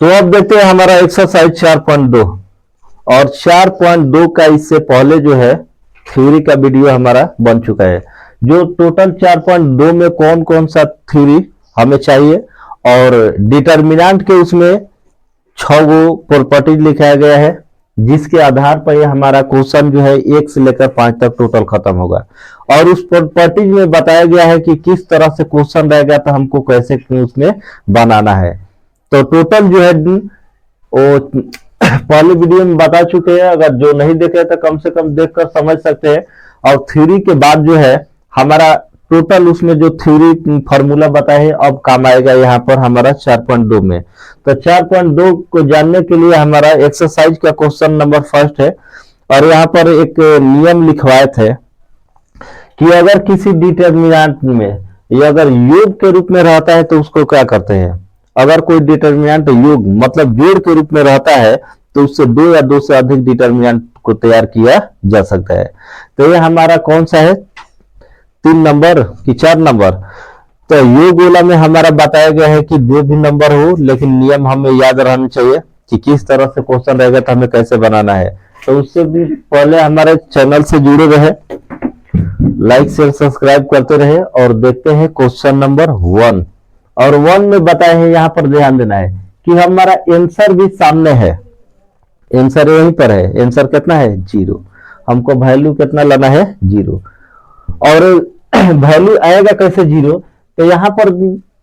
तो अब देखते हैं हमारा एक्सरसाइज 4.2 और 4.2 का इससे पहले जो है थ्योरी का वीडियो हमारा बन चुका है। जो टोटल 4.2 में कौन कौन सा थ्योरी हमें चाहिए और डिटर्मिनेंट के उसमें 6 गो प्रॉपर्टीज लिखाया गया है, जिसके आधार पर ये हमारा क्वेश्चन जो है 1 से लेकर 5 तक टोटल खत्म होगा। और उस प्रॉपर्टीज में बताया गया है कि किस तरह से क्वेश्चन रहेगा तो हमको कैसे उसमें बनाना है। तो टोटल जो है वो पहले वीडियो में बता चुके हैं, अगर जो नहीं देखे तो कम से कम देखकर समझ सकते हैं। और थ्योरी के बाद जो है हमारा टोटल उसमें जो थ्योरी फॉर्मूला बताए हैं अब काम आएगा यहाँ पर हमारा 4.2 में। तो 4.2 को जानने के लिए हमारा एक्सरसाइज का क्वेश्चन नंबर फर्स्ट है और यहाँ पर एक नियम लिखवाए थे कि अगर किसी डिटर्मिनेंट में या अगर योग के रूप में रहता है तो उसको क्या करते हैं। अगर कोई डिटर्मिनेंट योग मतलब जोड़ के रूप में रहता है तो उससे 2 या 2 से अधिक डिटर्मिनेंट को तैयार किया जा सकता है। तो ये हमारा कौन सा है, 3 नंबर कि 4 नंबर। तो योग वाला में हमारा बताया गया है कि जो भी नंबर हो, लेकिन नियम हमें याद रहना चाहिए कि किस तरह से क्वेश्चन रहेगा तो हमें कैसे बनाना है। तो उससे भी पहले हमारे चैनल से जुड़े रहे, लाइक शेयर सब्सक्राइब करते रहे और देखते हैं क्वेश्चन नंबर 1। और 1 में बताए हैं, यहाँ पर ध्यान देना है कि हमारा आंसर भी सामने है, आंसर यहीं पर है। आंसर कितना है 0, हमको वैल्यू कितना लाना है 0। और वैल्यू आएगा कैसे 0, तो यहाँ पर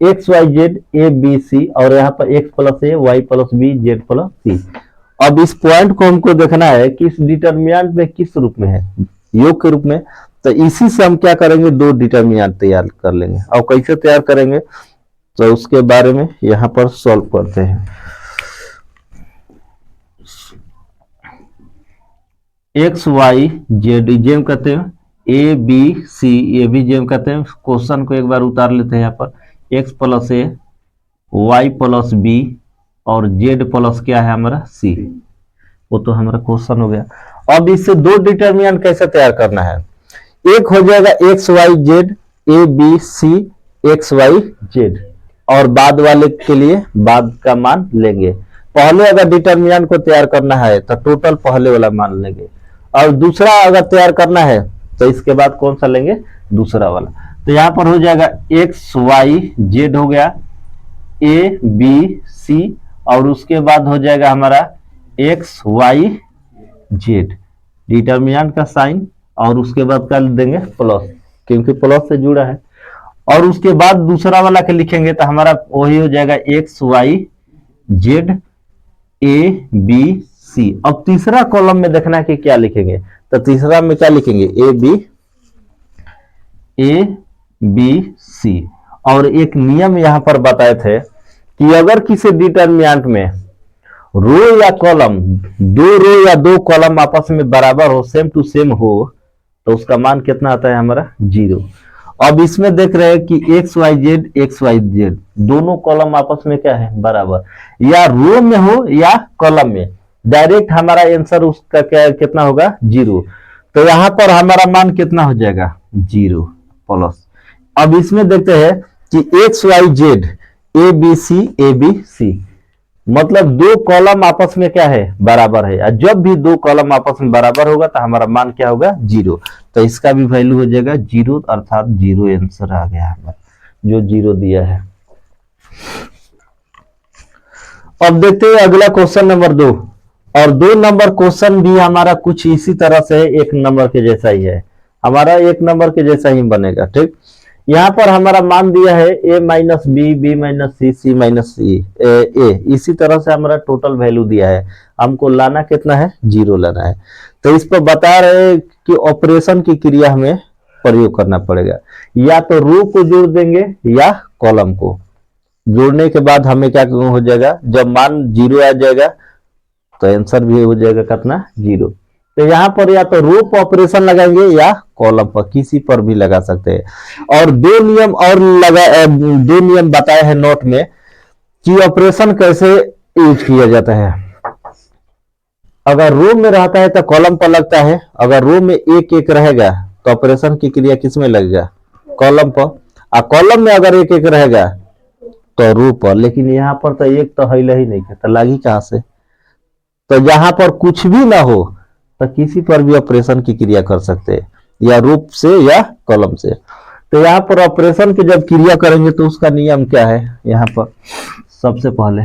x Y Z A B C और यहाँ पर x plus a y plus b z plus c. अब इस पॉइंट को हमको देखना है कि इस डिटर्मिनेंट में किस रूप में है, योग के रूप में। तो इसी से हम क्या करेंगे, 2 डिटर्मिनेंट तैयार कर लेंगे। और कैसे तैयार करेंगे तो उसके बारे में यहाँ पर सॉल्व करते हैं। एक्स वाई जेड जेम कहते हैं, ए बी सी ये भी जेम कहते हैं। क्वेश्चन को एक बार उतार लेते हैं। यहाँ पर x plus a y plus B और जेड प्लस क्या है हमारा सी, वो तो हमारा क्वेश्चन हो गया। अब इससे 2 डिटर्मिनेंट कैसे तैयार करना है। एक हो जाएगा X Y Z A B C X Y Z और बाद वाले के लिए बाद का मान लेंगे। पहले अगर डिटर्मिनेंट को तैयार करना है तो टोटल पहले वाला मान लेंगे, और दूसरा अगर तैयार करना है तो इसके बाद कौन सा लेंगे, दूसरा वाला। तो यहां पर हो जाएगा एक्स वाई जेड हो गया ए बी सी और उसके बाद हो जाएगा हमारा एक्स वाई जेड, डिटर्मिनेंट का साइन और उसके बाद क्या देंगे प्लस, क्योंकि प्लस से जुड़ा है। और उसके बाद दूसरा वाला के लिखेंगे तो हमारा वही हो जाएगा X Y Z A B C. अब तीसरा कॉलम में देखना है कि क्या लिखेंगे, तो तीसरा में क्या लिखेंगे ए बी सी। और एक नियम यहां पर बताए थे कि अगर किसी डिटर्मिनेंट में रो या कॉलम, 2 रो या 2 कॉलम आपस में बराबर हो, सेम टू सेम हो, तो उसका मान कितना आता है हमारा 0। अब इसमें देख रहे हैं कि एक्स वाई जेड दोनों कॉलम आपस में क्या है बराबर, या रो में हो या कॉलम में, डायरेक्ट हमारा आंसर उसका क्या कितना होगा 0। तो यहां पर हमारा मान कितना हो जाएगा 0 प्लस। अब इसमें देखते हैं कि X Y Z A B C मतलब 2 कॉलम आपस में क्या है बराबर है, और जब भी 2 कॉलम आपस में बराबर होगा तो हमारा मान क्या होगा 0। तो इसका भी वैल्यू हो जाएगा 0, अर्थात 0 आंसर आ गया हमारा, जो 0 दिया है। अब देखते हैं अगला क्वेश्चन नंबर 2। और 2 नंबर क्वेश्चन भी हमारा कुछ इसी तरह से 1 नंबर के जैसा ही है, हमारा 1 नंबर के जैसा ही बनेगा। ठीक, यहाँ पर हमारा मान दिया है a minus b minus c minus a. इसी तरह से हमारा टोटल वैल्यू दिया है, हमको लाना कितना है 0 लाना है। तो इस पर बता रहे हैं कि ऑपरेशन की क्रिया हमें प्रयोग करना पड़ेगा, या तो रो को जोड़ देंगे या कॉलम को। जोड़ने के बाद हमें क्या हो जाएगा, जब मान 0 आ जाएगा तो आंसर भी हो जाएगा कितना 0। तो यहाँ पर या तो रो पर ऑपरेशन लगाएंगे या कॉलम पर, किसी पर भी लगा सकते हैं। और 2 नियम और 2 नियम बताए हैं नोट में कि ऑपरेशन कैसे यूज किया जाता है। अगर रो में रहता है तो कॉलम पर लगता है, अगर रो में 1 रहेगा तो ऑपरेशन की क्रिया किस में लगेगा, कॉलम पर। और कॉलम में अगर 1 रहेगा तो रो पर, लेकिन यहाँ पर तो एक तो है ही नहीं, तो लागी कहाँ से। तो जहां पर कुछ भी ना हो तो किसी पर भी ऑपरेशन की क्रिया कर सकते हैं, या रूप से या कॉलम से। तो यहाँ पर ऑपरेशन की जब क्रिया करेंगे तो उसका नियम क्या है, यहाँ पर सबसे पहले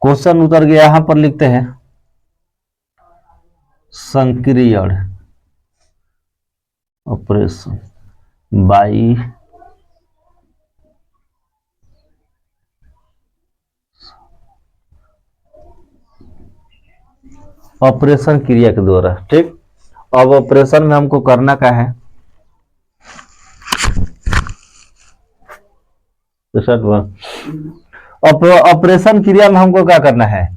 क्वेश्चन उतर गया, यहां पर लिखते हैं संक्रियण ऑपरेशन बाई ऑपरेशन क्रिया के द्वारा। ठीक, अब ऑपरेशन में हमको करना क्या है, ऑपरेशन क्रिया में हमको क्या करना है,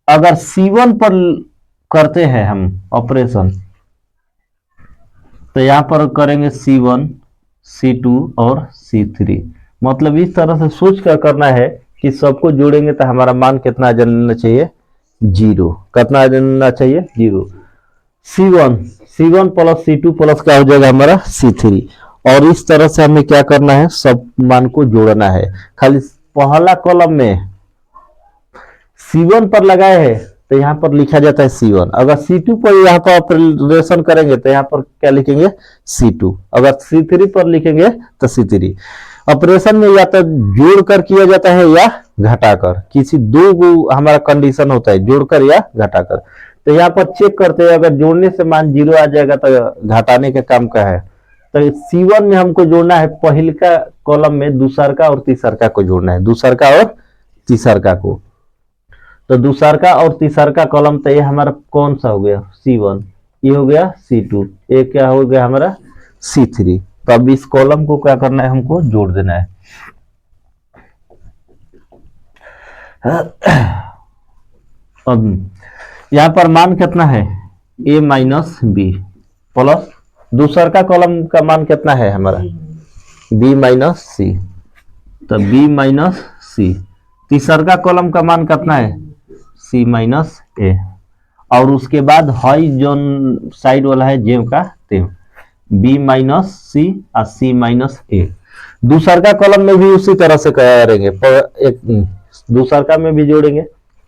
अगर C1 पर करते हैं हम ऑपरेशन, तो यहां पर करेंगे C1, C2 और C3। मतलब इस तरह से सोच कर करना है कि सबको जोड़ेंगे तो हमारा मान कितना आ जाना चाहिए, 0। कितना आ जाना चाहिए, 0। C1 प्लस C2 प्लस क्या हो जाएगा हमारा C3। और इस तरह से हमें क्या करना है, सब मान को जोड़ना है। खाली पहला कॉलम में C1 पर लगाए हैं तो यहाँ पर लिखा जाता है C1। अगर C2 पर यहाँ पर ऑपरेशन करेंगे तो यहाँ पर क्या लिखेंगे, C2। अगर C3 पर लिखेंगे तो C3। ऑपरेशन में या तो जोड़कर किया जाता है या घटाकर, किसी दो हमारा कंडीशन होता है, जोड़कर या घटाकर। तो यहाँ पर चेक करते हैं, अगर जोड़ने से मान 0 आ जाएगा तो घटाने का काम का है। तो C1 में हमको जोड़ना है पहले का कॉलम में दूसर का और तीसर का को जोड़ना है, दूसर का और तीसर का को। तो दूसर का और तीसर का कॉलम, तो ये हमारा कौन सा हो गया, C1, ये हो गया C2, ये क्या हो गया हमारा C3। तो अब इस कॉलम को क्या करना है, हमको जोड़ देना है। अब यहां पर मान कितना है, A माइनस बी प्लस दूसर का कॉलम का मान कितना है हमारा, B माइनस सी। तो B माइनस सी। तीसर का कॉलम का मान कितना है, C माइनस ए। और उसके बाद हाई जोन साइड वाला है जेम का तेम, B माइनस सी और C माइनस ए। दूसर का कॉलम में भी उसी तरह से करेंगे, एक दूसर का में भी जोड़ेंगे।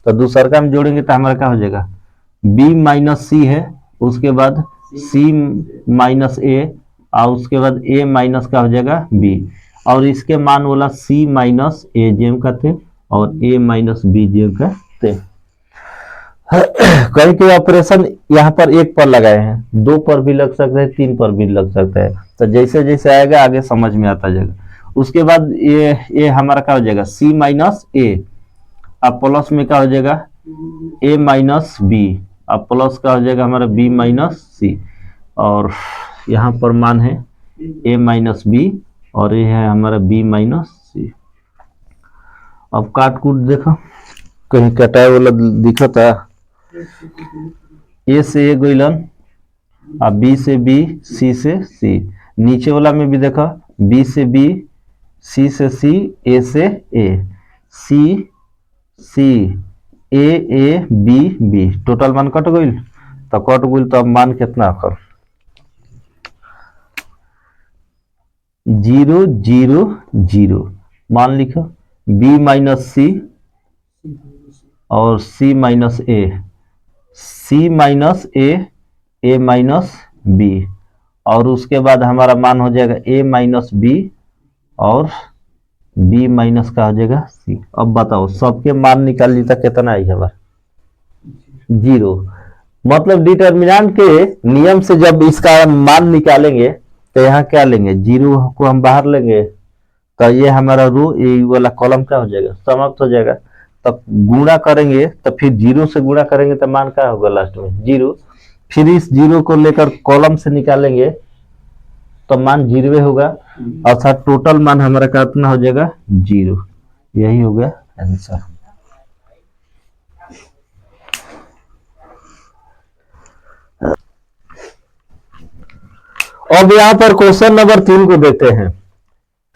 तो दूसर का में जोड़ेंगे तो हमारा क्या हो जाएगा, B माइनस सी है, उसके बाद C माइनस ए, और उसके बाद A माइनस का हो जाएगा B। और इसके मान वाला C माइनस ए जेम का थे और A माइनस बी जेम का थे। कहीं के ऑपरेशन यहाँ पर 1 पर लगाए हैं, 2 पर भी लग सकते हैं, 3 पर भी लग सकता है। तो जैसे जैसे आएगा आगे समझ में आता जाएगा। उसके बाद ये हमारा क्या हो जाएगा, C माइनस ए, अब प्लस में क्या हो जाएगा A माइनस बी, अब प्लस का हो जाएगा हमारा B माइनस सी। और यहाँ पर मान है A माइनस बी और ये है हमारा B माइनस सी। अब काट कूट देखो, कहीं कटाए वाला दिखा था, A से A गोइलन, अब B से B, C से C। नीचे वाला में भी देखो, B से B, C से C, A से A, C C, A A B B। Total मान कट गई, तो कट गई तो अब मान कितना कर 0 0 0। मान लिखो B माइनस सी और C minus A, C minus A, A minus B. और उसके बाद हमारा मान हो जाएगा A माइनस बी और B माइनस का हो जाएगा C। अब बताओ सबके मान निकाल ली तो कितना आई हमारा, 0। मतलब डिटर्मिनेंट के नियम से जब इसका मान निकालेंगे तो यहाँ क्या लेंगे, 0 को हम बाहर लेंगे, तो ये हमारा रो ए वाला कॉलम क्या हो जाएगा, समाप्त हो जाएगा। तब गुणा करेंगे तो फिर 0 से गुणा करेंगे तो मान क्या होगा लास्ट में, 0। फिर इस 0 को लेकर कॉलम से निकालेंगे तो मान 0 होगा, अर्थात टोटल मान हमारा कितना हो जाएगा, 0। यही हो गया आंसर। अब यहाँ पर क्वेश्चन नंबर 3 को देखते हैं।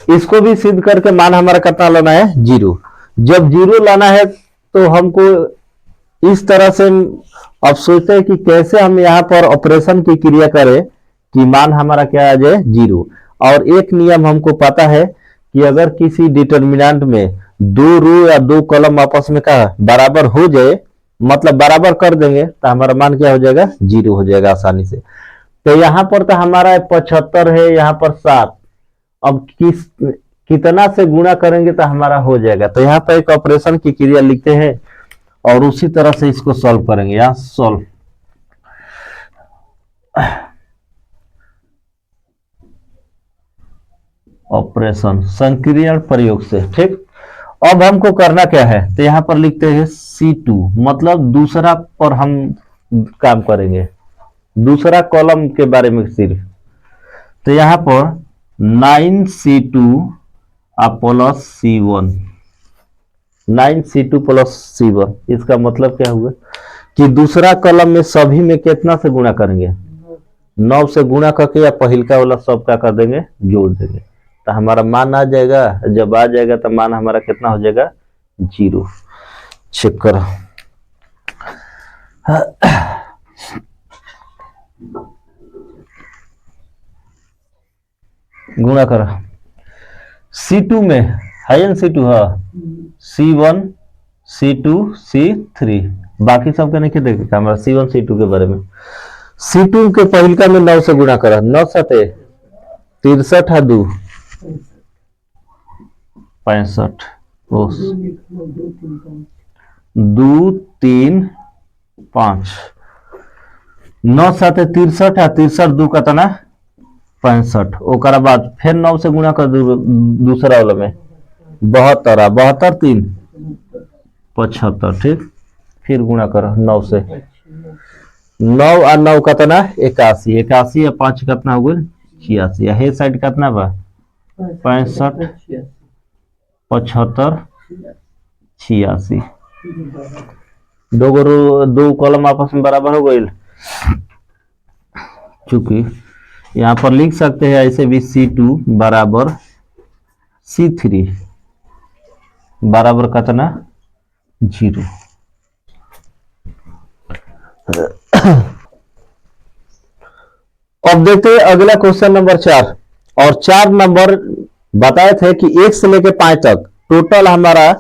इसको भी सिद्ध करके मान हमारा कितना लाना है, 0। जब 0 लाना है तो हमको इस तरह से अब सोचते हैं कि कैसे हम यहाँ पर ऑपरेशन की क्रिया करें कि मान हमारा क्या आ जाए, 0। और एक नियम हमको पता है कि अगर किसी डिटर्मिनेंट में दो रो या दो कॉलम आपस में का बराबर हो जाए, मतलब बराबर कर देंगे तो हमारा मान क्या हो जाएगा, 0 हो जाएगा आसानी से। तो यहाँ पर तो हमारा 75 है, यहाँ पर 7। अब कितना से गुणा करेंगे तो हमारा हो जाएगा। तो यहाँ पर एक ऑपरेशन की क्रिया लिखते हैं और उसी तरह से इसको सॉल्व करेंगे। यहाँ सॉल्व, ऑपरेशन संक्रियण प्रयोग से, ठीक। अब हमको करना क्या है, तो यहाँ पर लिखते हैं C2, मतलब दूसरा पर हम काम करेंगे, दूसरा कॉलम के बारे में सिर्फ। तो यहाँ पर 9C2 plus C1, 9C2 plus C1, इसका मतलब क्या हुआ कि दूसरा कॉलम में सभी में कितना से गुणा करेंगे, 9 से गुणा करके या पहिलका वाला सब क्या कर देंगे, जोड़ देंगे। तो हमारा मान आ जाएगा, जब आ जाएगा तो मान हमारा कितना हो जाएगा, 0। चेक करो, गुणा करो। C2 में है ना, C2 है, C1 C2 C3, बाकी सबके नहीं देखेगा हमारा C1 C2 के बारे में। C2 के पहिलका में 9 से गुणा करा, 9 7 63 है, 2 65, 2 3 5, 9 7 63 है, 63 2 कतना 65। ओकरा बाद फिर 9 से गुणा कर दूसरा वाला में 72, 72 3 75, ठीक। फिर गुणा करो 9 से, 9 और 9 कतना 81, 81 या 5 कतना हो गया 86, हे साइड कतना बा 65 75 86, दो कॉलम आपस में बराबर हो गई। चूंकि यहाँ पर लिख सकते हैं ऐसे भी C2 बराबर C3 बराबर कितना 0। अब देखते हैं अगला क्वेश्चन नंबर 4। और 4 नंबर बताए थे कि 1 से लेकर 5 तक टोटल हमारा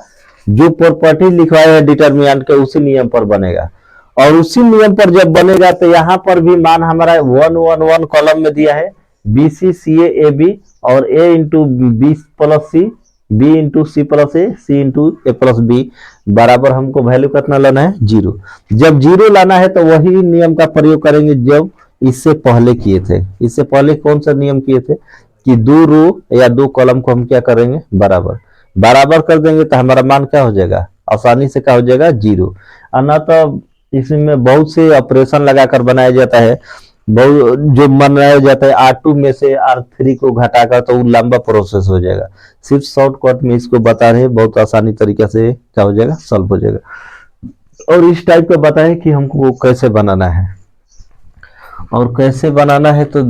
जो प्रॉपर्टी लिखवाया है डिटर्मिनेंट के उसी नियम पर बनेगा, और उसी नियम पर जब बनेगा तो यहाँ पर भी मान हमारा 1 1 1 कॉलम में दिया है, BC CA AB और A into B plus C, B into C plus A, C into A plus B बराबर हमको वैल्यू कितना लाना है 0। जब 0 लाना है तो वही नियम का प्रयोग करेंगे जब इससे पहले किए थे। इससे पहले कौन सा नियम किए थे कि 2 रो या 2 कॉलम को हम क्या करेंगे, बराबर बराबर कर देंगे तो हमारा मान क्या हो जाएगा, आसानी से क्या हो जाएगा 0। और ना तो इसमें बहुत से ऑपरेशन लगाकर बनाया जाता है, बहुत जो बनाया जाता है R2 में से R3 को घटाकर, तो वो लंबा प्रोसेस हो जाएगा। सिर्फ शॉर्टकट में इसको बता रहे, बहुत आसानी तरीके से क्या हो जाएगा, सॉल्व हो जाएगा। और इस टाइप का बताएं कि हमको वो कैसे बनाना है, और कैसे बनाना है तो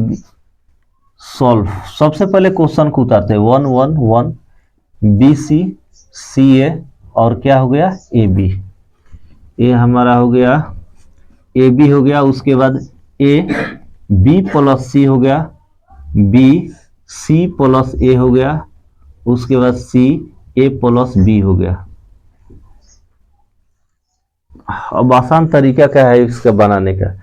सॉल्व। सबसे पहले क्वेश्चन को उतारते हैं 1 1 1 BC CA और क्या हो गया AB, ये हमारा हो गया AB हो गया, उसके बाद A B प्लस C हो गया, B C प्लस A हो गया, उसके बाद C A प्लस B हो गया। अब आसान तरीका क्या है इसका बनाने का,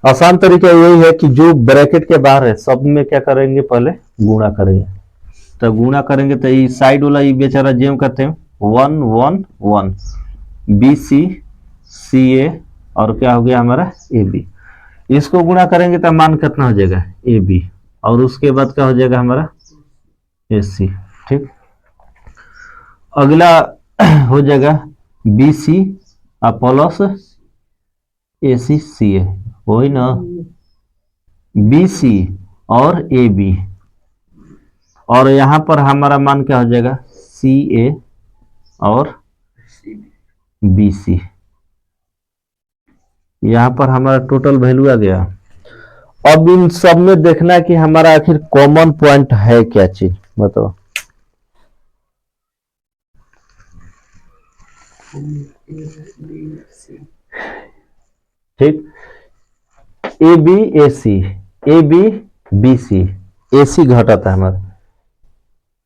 आसान तरीका यही है कि जो ब्रैकेट के बाहर है सब में क्या करेंगे, पहले गुणा करेंगे। तो गुणा करेंगे तो ये साइड वाला ये बेचारा जेम करते हैं 1 1 1 BC CA और क्या हो गया हमारा AB, इसको गुणा करेंगे तो मान कितना हो जाएगा AB, और उसके बाद क्या हो जाएगा हमारा AC, ठीक। अगला हो जाएगा BC प्लस AC CA, वही ना BC और AB, और यहां पर हमारा मान क्या हो जाएगा CA और BC। यहां पर हमारा टोटल वैल्यू आ गया। अब इन सब में देखना है कि हमारा आखिर कॉमन पॉइंट है क्या चीज, बताओ। ठीक, AB AC AB BC, AC घटाता है हमारा,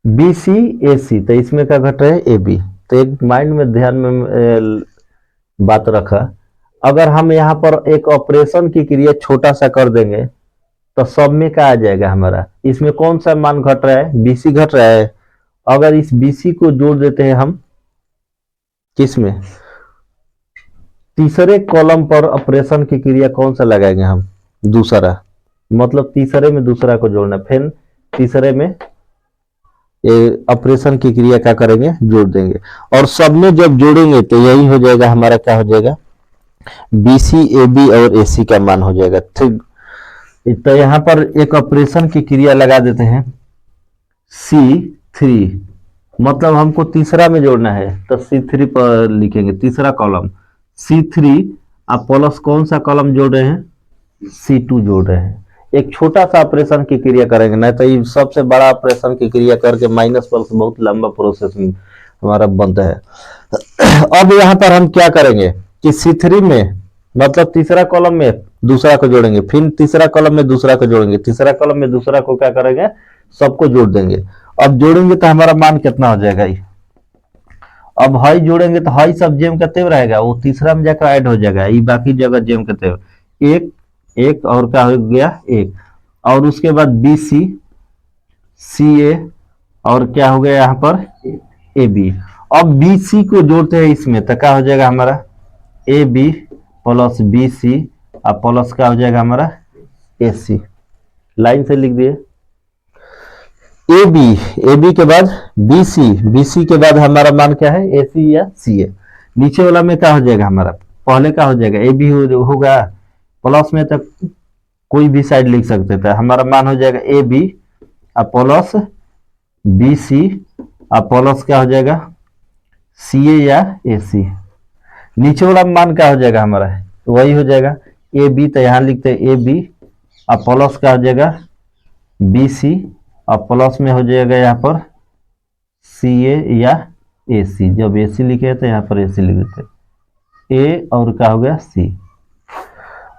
बी सी ए सी, तो इसमें क्या घट रहा है ए बी। तो एक माइंड में ध्यान में बात रखा, अगर हम यहाँ पर एक ऑपरेशन की क्रिया छोटा सा कर देंगे तो सब में क्या आ जाएगा हमारा, इसमें कौन सा मान घट रहा है, बीसी घट रहा है। अगर इस बीसी को जोड़ देते हैं हम किसमें, तीसरे कॉलम पर ऑपरेशन की क्रिया कौन सा लगाएंगे हम, दूसरा, मतलब तीसरे में दूसरा को जोड़ना, फिर तीसरे में ऑपरेशन की क्रिया क्या करेंगे, जोड़ देंगे। और सब में जब जोड़ेंगे तो यही हो जाएगा हमारा, क्या हो जाएगा, बी सी ए बी और ए सी का मान हो जाएगा। ठीक, तो यहां पर एक ऑपरेशन की क्रिया लगा देते हैं C3, मतलब हमको तीसरा में जोड़ना है तो C3 पर लिखेंगे, तीसरा कॉलम C3, आप प्लस कौन सा कॉलम जोड़ रहे हैं, C2 जोड़ रहे हैं। एक छोटा सा ऑपरेशन की क्रिया करेंगे, नहीं तो ये सबसे बड़ा ऑपरेशन की क्रिया करके माइनस प्लस बहुत लंबा प्रोसेस हमारा बनता है। अब यहाँ पर हम क्या करेंगे कि C3 में, मतलब तीसरा कॉलम में दूसरा को जोड़ेंगे, फिर तीसरा कॉलम में दूसरा को जोड़ेंगे, तीसरा कॉलम में दूसरा को क्या करेंगे, सबको जोड़ देंगे। अब जोड़ेंगे तो हमारा मान कितना हो जाएगा, अब हाई जोड़ेंगे तो हाई सब जेम का तेव रहेगा, वो तीसरा में जाकर ऐड हो जाएगा, ये बाकी जगह जेम का तेव, एक एक और क्या हो गया, एक, और उसके बाद बी सी सी ए और क्या हो गया यहाँ पर ए बी। अब बी सी को जोड़ते हैं इसमें तो क्या हो जाएगा हमारा, ए बी प्लस बी सी और प्लस क्या हो जाएगा हमारा ए सी। लाइन से लिख दिए, ए बी के बाद बी सी के बाद हमारा मान क्या है, ए सी या सी ए। नीचे वाला में क्या हो जाएगा हमारा, पहले क्या हो जाएगा, ए बी होगा, प्लस में तक कोई भी साइड लिख सकते थे, हमारा मान हो जाएगा ए बी और प्लस बी सी और प्लस क्या हो जाएगा सी ए या ए सी। नीचे वाला मान क्या हो जाएगा हमारा, तो वही हो जाएगा ए बी, तो यहाँ लिखते हैं ए बी और प्लस क्या हो जाएगा बी सी और प्लस में हो जाएगा यहाँ पर सी ए या ए सी। जब ए सी लिखे तो यहाँ पर ए सी लिख देते, ए और क्या हो गया सी।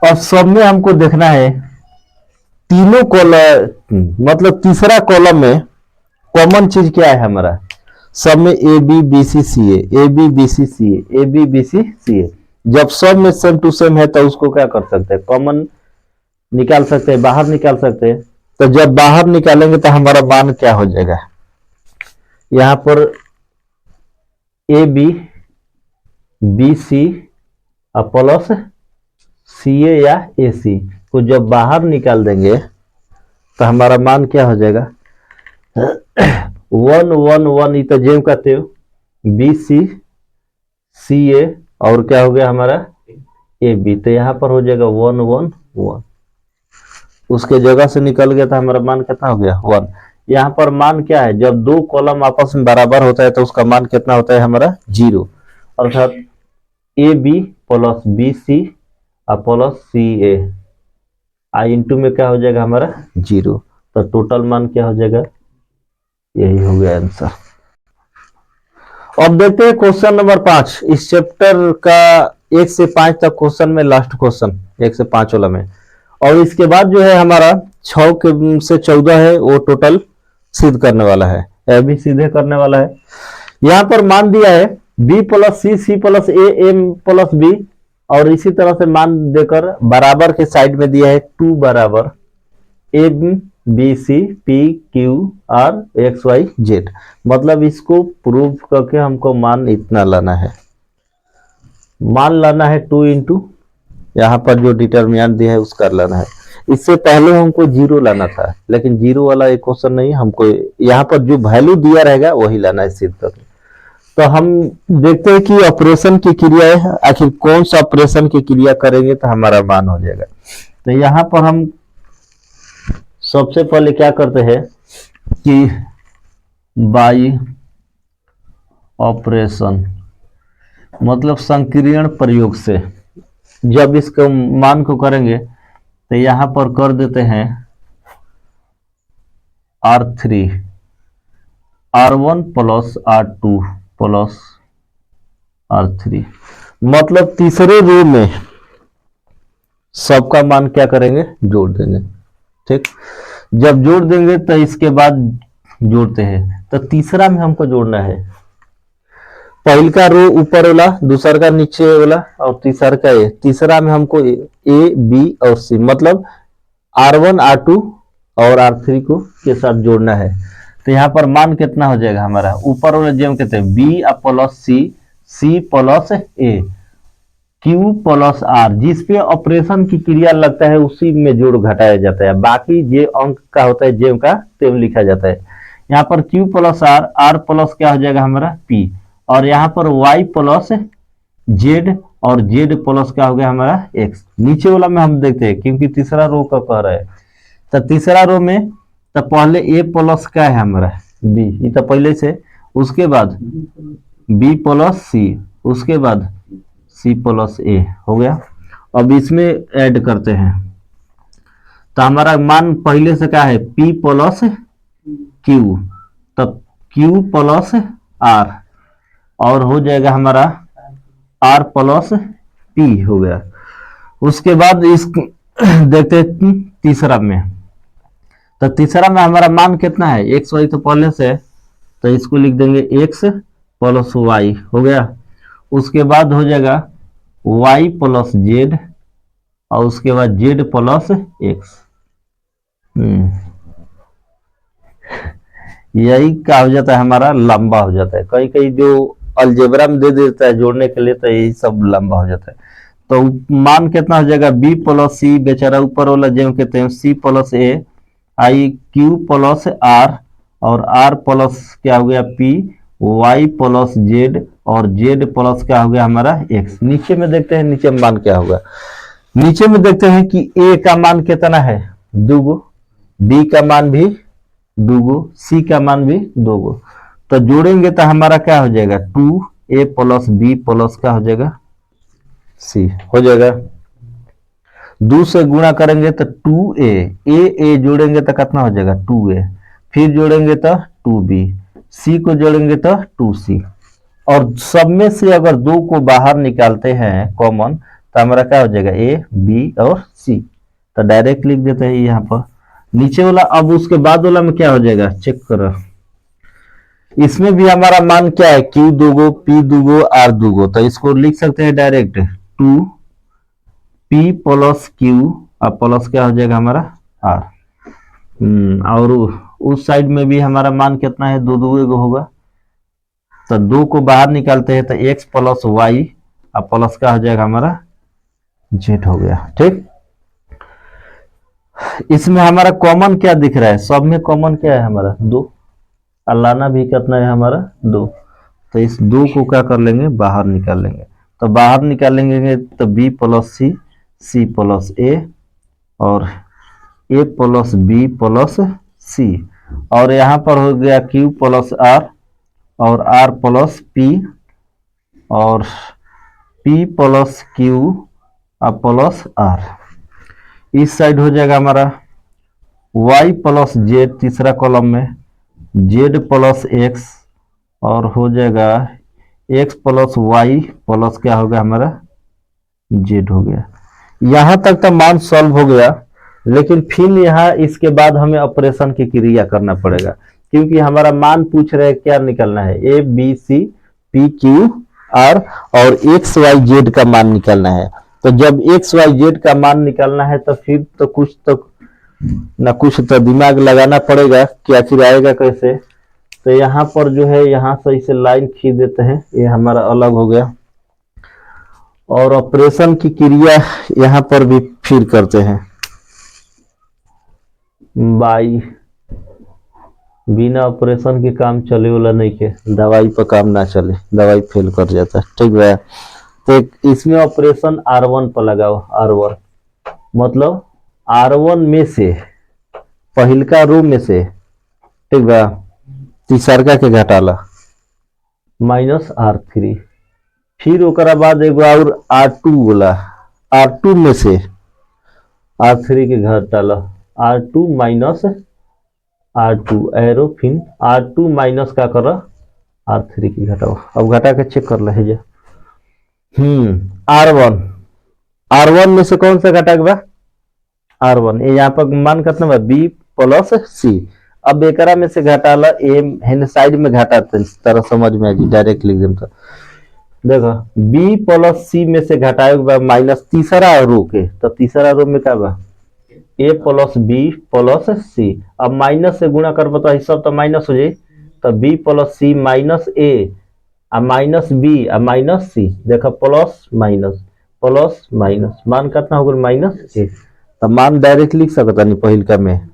और सब में हमको देखना है तीनों कॉलम, मतलब तीसरा कॉलम में कॉमन चीज क्या है हमारा, सब में a b b c c a b b c c a b b c c a. जब सब में सेम टू सेम है तो उसको क्या कर सकते हैं, कॉमन निकाल सकते हैं, बाहर निकाल सकते हैं। तो जब बाहर निकालेंगे तो हमारा मान क्या हो जाएगा, यहां पर a b b C plus C a या ए सी को जब बाहर निकाल देंगे तो हमारा मान क्या हो जाएगा, 1 1 1, तो जेम कहते हो बी सी सी ए और क्या हो गया हमारा ए बी, तो यहां पर हो जाएगा 1 1 1, उसके जगह से निकल गया था, हमारा मान कितना हो गया 1। यहाँ पर मान क्या है, जब दो कॉलम आपस में बराबर होता है तो उसका मान कितना होता है हमारा 0, अर्थात A B plus B C plus C A I into में क्या हो जाएगा हमारा 0, तो टोटल मान क्या हो जाएगा, यही हो गया आंसर। अब देखते हैं क्वेश्चन नंबर 5, इस चैप्टर का 1 से 5 तक क्वेश्चन में, लास्ट क्वेश्चन 1 से 5 वाला में, और इसके बाद जो है हमारा 6 से 14 है वो टोटल सिद्ध करने वाला है, ए भी सीधे करने वाला है। यहाँ पर मान दिया है b plus C C plus A M plus B, और इसी तरह से मान देकर बराबर के साइड में दिया है 2 बराबर A B C P Q R X Y Z, मतलब इसको प्रूव करके हमको मान इतना लाना है, मान लाना है 2 इंटू यहाँ पर जो डिटर्मिनेंट दिया है उसका लाना है। इससे पहले हमको 0 लाना था, लेकिन 0 वाला एक क्वेश्चन नहीं, हमको यहाँ पर जो वैल्यू दिया रहेगा वही लाना है सिद्ध करके। तो हम देखते हैं कि ऑपरेशन की क्रिया है, आखिर कौन सा ऑपरेशन की क्रिया करेंगे तो हमारा मान हो जाएगा। तो यहाँ पर हम सबसे पहले क्या करते हैं कि बाई ऑपरेशन, मतलब संकीर्ण प्रयोग से जब इसको मान को करेंगे तो यहां पर कर देते हैं R3 R1 plus R2 plus R3, मतलब तीसरे रो में सबका मान क्या करेंगे, जोड़ देंगे। ठीक, जब जोड़ देंगे तो इसके बाद जोड़ते हैं तो तीसरा में हमको जोड़ना है, पहल का रो ऊपर वाला, दूसरा का नीचे वाला और तीसरा का ए। तीसरा में हमको ए बी और सी मतलब R1 R2 और R3 को के साथ जोड़ना है। तो यहाँ पर मान कितना हो जाएगा हमारा, ऊपर वाले जो हम कहते हैं B plus C plus A, Q plus R, जिसपे ऑपरेशन की क्रिया लगता है उसी में जोड़ घटाया जाता है, बाकी जे अंक का होता है जेम का तेम लिखा जाता है। यहाँ पर क्यू प्लस आर प्लस क्या हो जाएगा हमारा पी, और यहाँ पर वाई प्लस जेड और जेड प्लस क्या हो गया हमारा एक्स। नीचे वाला में हम देखते हैं क्योंकि तीसरा रो का कह रहा है, तो तीसरा रो में तो पहले ए प्लस क्या है हमारा बी, ये तो पहले से, उसके बाद बी प्लस सी, उसके बाद सी प्लस ए हो गया। अब इसमें ऐड करते हैं तो हमारा मान पहले से क्या है पी प्लस क्यू, तब क्यू प्लस आर और हो जाएगा हमारा आर प्लस पी हो गया। उसके बाद इस देखते हैं तीसरा में, तो तीसरा में हमारा मान कितना है एक्स वाई, तो पहले से तो इसको लिख देंगे एक्स प्लस वाई हो गया। उसके बाद हो जाएगा वाई प्लस जेड और उसके बाद जेड प्लस एक्स। यही क्या हो जाता है हमारा लंबा हो जाता है, कई कई जो अलजेब्रा में दे देता है जोड़ने के लिए, तो यही सब लंबा हो जाता है। तो मान कितना हो जाएगा बी प्लस सी, बेचारा ऊपर वाला जो कहते हैं C plus A, I Q plus R और आर प्लस क्या हो गया पी, वाई प्लस जेड और जेड प्लस क्या हो गया हमारा एक्स। नीचे में देखते हैं नीचे में मान क्या होगा, नीचे में देखते हैं कि ए का मान कितना है 2, बी का मान भी 2, सी का मान भी 2, तो जोड़ेंगे तो हमारा क्या हो जाएगा 2a प्लस बी प्लस क्या हो जाएगा सी हो जाएगा। 2 से गुणा करेंगे तो 2a, ए जोड़ेंगे तो कितना हो जाएगा 2a, फिर जोड़ेंगे तो 2b, सी को जोड़ेंगे तो 2c, और सब में से अगर 2 को बाहर निकालते हैं कॉमन तो हमारा क्या हो जाएगा a b और c, तो डायरेक्ट लिख देते हैं यहाँ पर नीचे वाला। अब उसके बाद वाला में क्या हो जाएगा चेक करो, इसमें भी हमारा मान क्या है Q 2, P 2, R 2, तो इसको लिख सकते हैं डायरेक्ट 2P प्लस Q और प्लस क्या हो जाएगा हमारा R। और उस साइड में भी हमारा मान कितना है 2 2 होगा, तो 2 को बाहर निकालते हैं तो x प्लस वाई और प्लस क्या हो जाएगा हमारा z हो गया। ठीक, इसमें हमारा कॉमन क्या दिख रहा है, सब में कॉमन क्या है हमारा 2, अलाना भी कितना है हमारा 2, तो इस 2 को क्या कर लेंगे बाहर निकाल लेंगे, तो बाहर निकालेंगे तो b plus C, C plus ए और ए प्लस बी प्लस सी, और यहाँ पर हो गया q प्लस आर और आर प्लस पी और p प्लस क्यू और प्लस आर। इस साइड हो जाएगा हमारा y प्लस जेड तीसरा कॉलम में, z प्लस एक्स और हो जाएगा x प्लस वाई प्लस क्या हो गया हमारा z हो गया। यहां तक तो मान सॉल्व हो गया, लेकिन फिर यहाँ इसके बाद हमें ऑपरेशन की क्रिया करना पड़ेगा, क्योंकि हमारा मान पूछ रहे क्या निकलना है a b c p q r और x y z का मान निकलना है। तो जब x y z का मान निकलना है तो फिर तो कुछ तो ना कुछ तो दिमाग लगाना पड़ेगा कि आखिर आएगा कैसे। तो यहाँ पर जो है यहाँ से इसे लाइन खींच देते हैं, ये हमारा अलग हो गया, और ऑपरेशन की क्रिया यहाँ पर भी फिर करते हैं। बाई बिना ऑपरेशन के काम चले वाला नहीं के, दवाई पर काम ना चले, दवाई फेल कर जाता है। ठीक है, तो इसमें ऑपरेशन R1 पर लगाओ, R1 मतलब R1 में से पहिलका रो में से, ठीक बा, तीसरका के घटाला माइनस R3, फिर ओकरा बाद एगो और R2 बोला, R2 में से R3 के घटाला, R2 माइनस R2 एरो, फिर R2 माइनस का कर R3 की घटाओ। अब घटा के चेक कर ले R1 में से कौन सा घटा के बा R1, ये यहाँ पर मान कितना बा b प्लस सी, अब एकरा में से घटाला ए हेन साइड में घटाते इस तरह समझ में आ जी, डायरेक्ट लिख देम तो देखो बी प्लस सी में से घटाए के बाद माइनस तीसरा रो के, तो तीसरा रो में का बा ए प्लस बी प्लस सी। अब माइनस से गुणा कर बता सब तो माइनस हो जाए, तो बी प्लस सी माइनस ए आ माइनस बी आ माइनस सी, देखो प्लस माइनस मान कितना हो गया माइनस ए। तो मान डायरेक्ट लिख सकता नहीं पहिल का में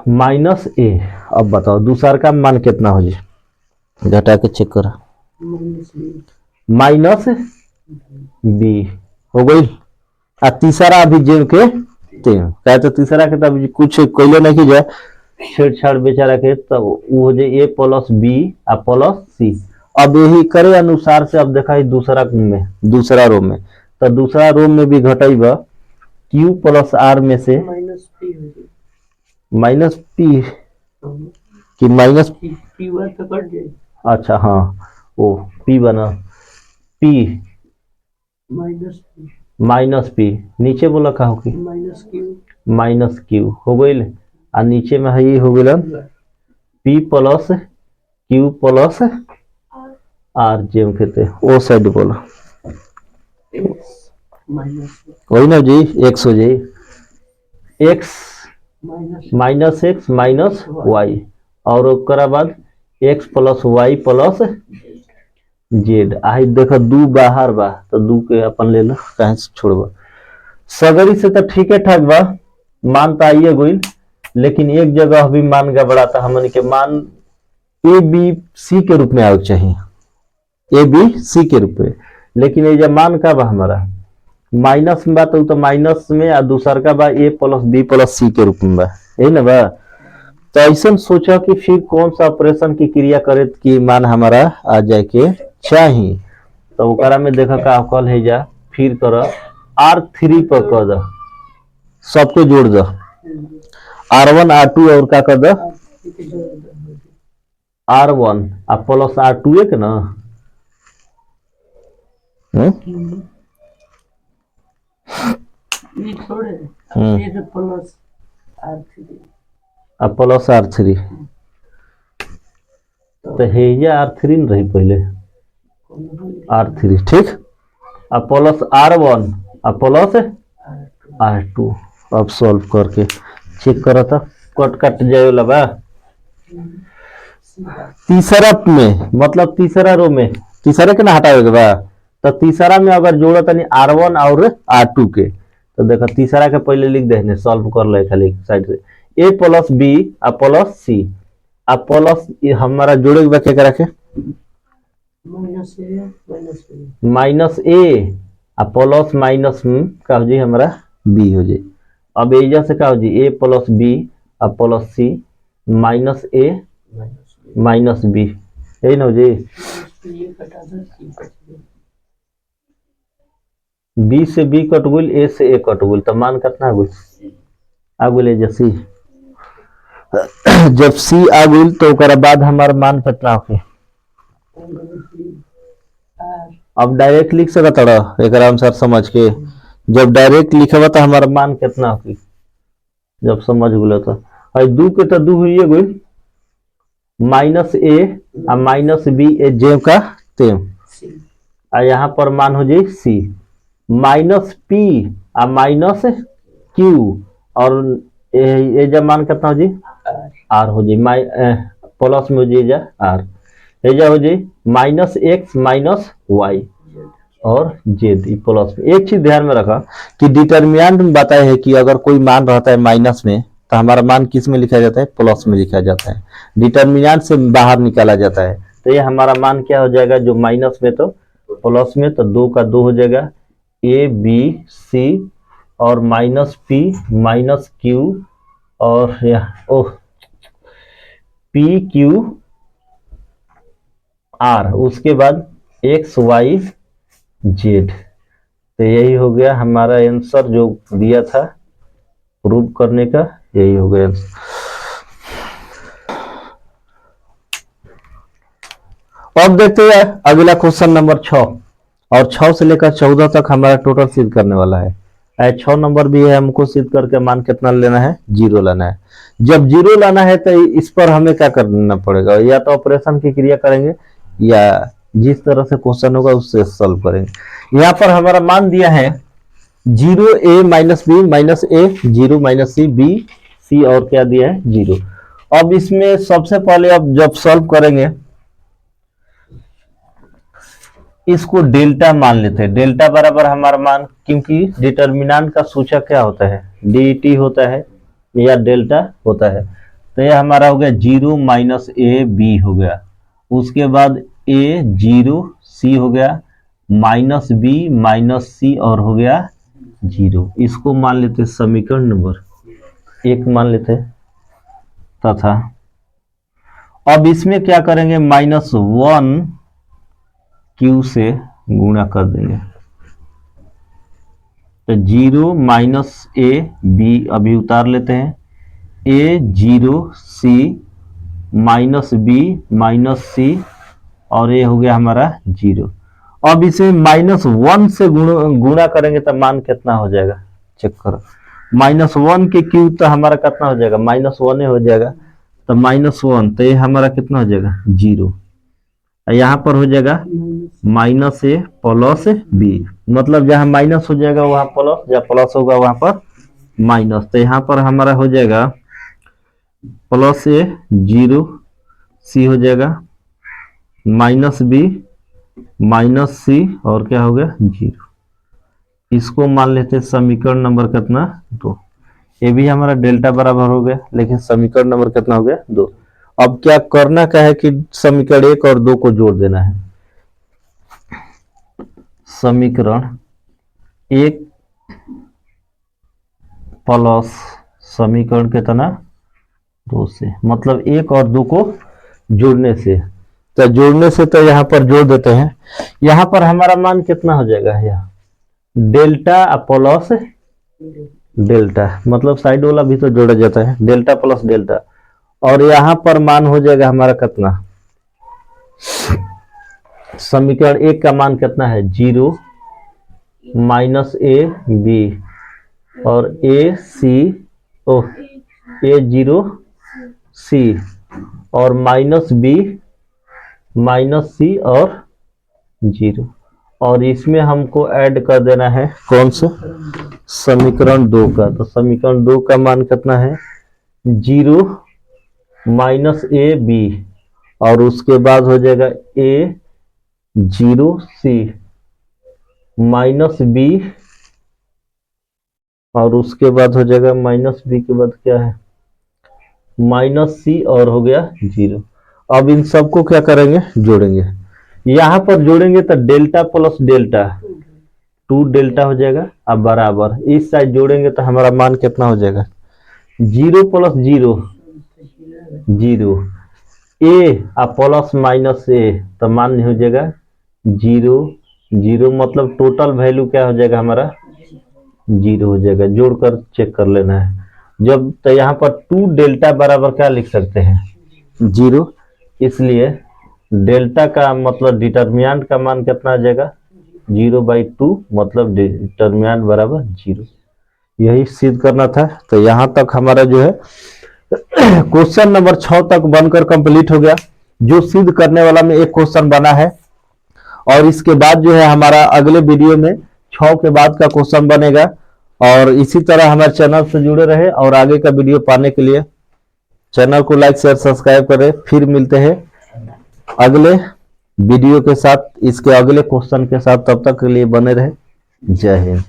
माइनस ए। अब बताओ दूसरा का मान कितना हो जाए, घटा के चेक करो, माइनस बी हो गई। आ तीसरा अभी जेम के तेम कहे तो तीसरा के तब कुछ कोयले नहीं की जाए छेड़छाड़ बेचारा के, तब वो हो जाए ए प्लस बी आ प्लस सी। अब यही करे अनुसार से अब देखा दूसरा में दूसरा रो में, तो दूसरा रो में भी घटाइब क्यू प्लस आर में से माइनस पी कि माइनस अच्छा हाँ ओ पी बना पी माइनस पी नीचे बोला का होगी माइनस क्यू हो गई। आ नीचे में है ये हो गया P plus Q plus R जेम कहते ओ साइड बोला वही ना जी एक्स हो जाए x minus x minus y और ओकरा बाद x plus y plus z. आई देखो दू बाहर बा तो दू के अपन ले लो कहीं से छोड़बा सगरी से तो ठीक है ठाक बा मान तो आइए गई, लेकिन एक जगह अभी मान गड़बड़ाता हमन के मान ए बी सी के रूप में आवे चाहिए ए बी सी के रूप में, लेकिन ये जब मान का बा हमारा माइनस में बा तो माइनस में आ दूसर का बा ए प्लस बी प्लस सी के रूप में बा यही ना बा। तो ऐसा सोचा कि फिर कौन सा ऑपरेशन की क्रिया करे कि मान हमारा आ जाए के चाहिए, तो ओकरा में देखा का कल है जा फिर कर R3 पर कर द सबको जोड़ द R1 R2 और का कर the R1 uh plus R2 एक ना प्लस R3 तो हेजा R3 न रही पहले R3 ठीक आ प्लस R1 आ प्लस R2। अब सॉल्व करके चेक करा था कट कट जाए लगा तीसरा में मतलब तीसरा रो में तीसरे के ना हटावे बा, तो तीसरा में अगर जोड़ा तनी R1 और R2 के, तो देखो तीसरा के पहले लिख दे सॉल्व कर ले खाली साइड से ए प्लस बी आ प्लस सी आ प्लस हमारा जोड़े के क्या करा के माइनस ए आ प्लस माइनस का हो जी हमारा बी हो जाए। अब एजा से का हो जी ए प्लस बी आ प्लस सी माइनस ए माइनस बी यही ना हो जी बी से बी कट गई ए से ए कट गई, तो मान कितना गई आ गई जैसी जब सी आ गई तो बाद हमारा मान कितना हो अब डायरेक्ट लिख सकता रहा एक अनुसार समझ के, जब डायरेक्ट लिखेगा तो हमारा मान कितना हो जब समझ गए तो दू के तो दू हुई गई माइनस ए आ माइनस बी ए जेम का तेम आ यहाँ पर मान हो जाए सी माइनस पी आ माइनस क्यू और ए जब मान कितना हो जी आर हो जाए प्लस में हो जाए आर एजा हो जाए माइनस एक्स माइनस वाई और जेड प्लस में। एक चीज ध्यान में रखा कि डिटर्मिनेंट में बताया है कि अगर कोई मान रहता है माइनस में तो हमारा मान किस में लिखा जाता है प्लस में लिखा जाता है, डिटर्मिनेंट से बाहर निकाला जाता है। तो ये हमारा मान क्या हो जाएगा जो माइनस में तो प्लस में, तो 2 का 2 हो जाएगा ए बी सी और माइनस पी माइनस क्यू और ओह पी क्यू आर उसके बाद एक्स वाई जेड। तो यही हो गया हमारा आंसर जो दिया था प्रूव करने का, यही हो गया। अब देखते हैं अगला क्वेश्चन नंबर 6 और 6 से लेकर 14 तक हमारा टोटल सिद्ध करने वाला है। 6 नंबर भी है, हमको सिद्ध करके मान कितना लेना है, 0 लाना है। जब 0 लाना है तो इस पर हमें क्या करना पड़ेगा, या तो ऑपरेशन की क्रिया करेंगे या जिस तरह से क्वेश्चन होगा उससे सॉल्व करेंगे। यहाँ पर हमारा मान दिया है 0a माइनस बी माइनस ए, 0 माइनस सी, बी सी, और क्या दिया है 0। अब इसमें सबसे पहले अब जब सॉल्व करेंगे इसको डेल्टा मान लेते हैं। डेल्टा बराबर हमारा मान, क्योंकि डिटर्मिनेंट का सूचक क्या होता है, dt होता है या डेल्टा होता है। तो ये हमारा हो गया 0 माइनस ए बी हो गया, उसके बाद a 0 c हो गया, माइनस बी माइनस सी और हो गया 0। इसको मान लेते समीकरण नंबर 1 मान लेते तथा अब इसमें क्या करेंगे, -1 q से गुणा कर देंगे। तो 0 माइनस ए बी अभी उतार लेते हैं, a 0 c minus b minus सी और ये हो गया हमारा 0। अब इसे -1 से गुणा करेंगे तो मान कितना हो जाएगा, चेक करो। -1 के क्यूब तो हमारा कितना हो जाएगा, -1 हो जाएगा। तो -1 तो ये हमारा कितना हो जाएगा 0, यहाँ पर हो जाएगा -a प्लस b, मतलब जहाँ माइनस हो जाएगा वहाँ प्लस, जहाँ प्लस होगा वहाँ पर माइनस। तो यहाँ पर हमारा हो जाएगा प्लस a 0 c हो जाएगा, माइनस b माइनस c और क्या हो गया 0। इसको मान लेते समीकरण नंबर कितना 2। ये भी हमारा डेल्टा बराबर हो गया, लेकिन समीकरण नंबर कितना हो गया 2। अब क्या करना क्या है कि समीकरण 1 और 2 को जोड़ देना है। समीकरण 1 प्लस समीकरण कितना 2 से, मतलब 1 और 2 को जोड़ने से। तो जोड़ने से तो यहाँ पर जोड़ देते हैं, यहाँ पर हमारा मान कितना हो जाएगा, यहाँ डेल्टा प्लस डेल्टा, मतलब साइड वाला भी तो जोड़ा जाता है, डेल्टा प्लस डेल्टा। और यहाँ पर मान हो जाएगा हमारा कितना, समीकरण 1 का मान कितना है 0 माइनस ए बी और ए सी ओ ए 0 सी और माइनस बी माइनस सी और 0। और इसमें हमको ऐड कर देना है कौन सा, समीकरण 2 का। तो समीकरण 2 का मान कितना है 0 माइनस ए बी और उसके बाद हो जाएगा ए 0 सी माइनस बी और उसके बाद हो जाएगा माइनस बी के बाद क्या है माइनस सी और हो गया 0। अब इन सबको क्या करेंगे, जोड़ेंगे। यहाँ पर जोड़ेंगे तो डेल्टा प्लस डेल्टा 2 डेल्टा हो जाएगा। अब बराबर इस साइड जोड़ेंगे तो हमारा मान कितना हो जाएगा 0 प्लस 0 0 ए प्लस माइनस ए, तो मान हो जाएगा 0 0, मतलब टोटल वैल्यू क्या हो जाएगा हमारा 0 हो जाएगा। जोड़कर चेक कर लेना है जब, तो यहाँ पर 2 डेल्टा बराबर क्या लिख सकते हैं 0, इसलिए डेल्टा का मतलब डिटर्मिनेंट का मान कितना आ जाएगा 0/2, मतलब डिटर्मिनेंट बराबर 0। यही सिद्ध करना था। तो यहाँ तक हमारा जो है क्वेश्चन नंबर 6 तक बनकर कंप्लीट हो गया। जो सिद्ध करने वाला में एक क्वेश्चन बना है, और इसके बाद जो है हमारा अगले वीडियो में 6 के बाद का क्वेश्चन बनेगा। और इसी तरह हमारे चैनल से जुड़े रहे और आगे का वीडियो पाने के लिए चैनल को लाइक शेयर सब्सक्राइब करें। फिर मिलते हैं अगले वीडियो के साथ, इसके अगले क्वेश्चन के साथ। तब तक के लिए बने रहे। जय हिंद।